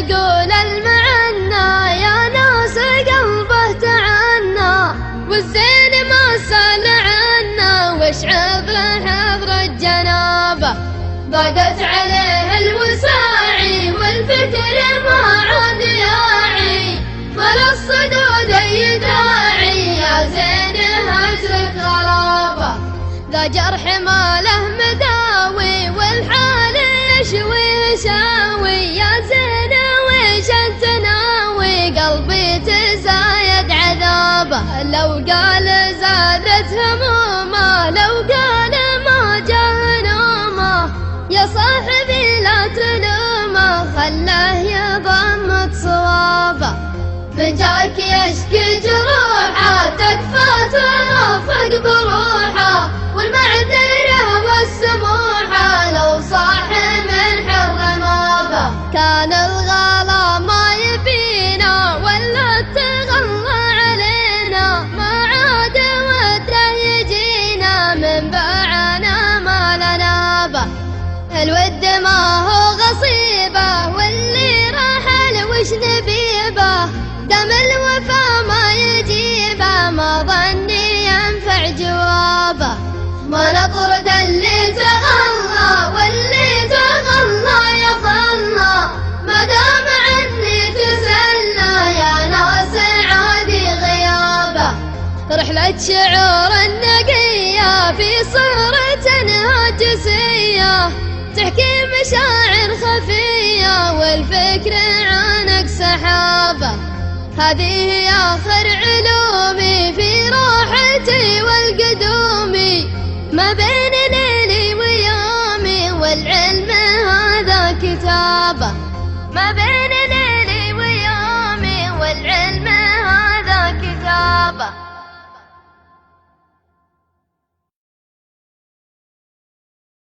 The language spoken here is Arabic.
يقول المعنى يا ناس قلبه تعنى، والزين ما سال عنا وش عذره حضر الجنابه. ضاقت عليه الوساعي والفكر ما عاد ياعي، ولا الصدود اي داعي يا زين هجرك غرابه. ذا جرح ما له مداوي والحال يشوي شاوي، يا زين وش انت ناوي قلبي تزايد عذابه. لو قال زادت همومه، لو قال ما جاء نومه، يا صاحبي لا تلومه خله يضمد صوابه. من جاك يشكي جروحه تكفى ترافق بروحه، والمعذره والسموحه لو صاح من حر نوبه. كان الغلا ما يبينا ولا تغلى علينا، ما عاد وده يجينا من باعنا ما لنابه. الود ما هو غصيبه واللي رحل وش نبيبه، دم الوفا ما يجيبه ما ظني ينفع جوابه. ما نطرد اللي تغلى واللي تغلى يظلى، ما دام عني تسلى يا ناس عادي غيابه. رحلة شعور النقية في صورة هاجسية، تحكي مشاعر خفية والفكر عنك سحابة. هذه آخر علومي في راحتي والقدومي، ما بين ليلي ويومي والعلم هذا كتابه. ما بين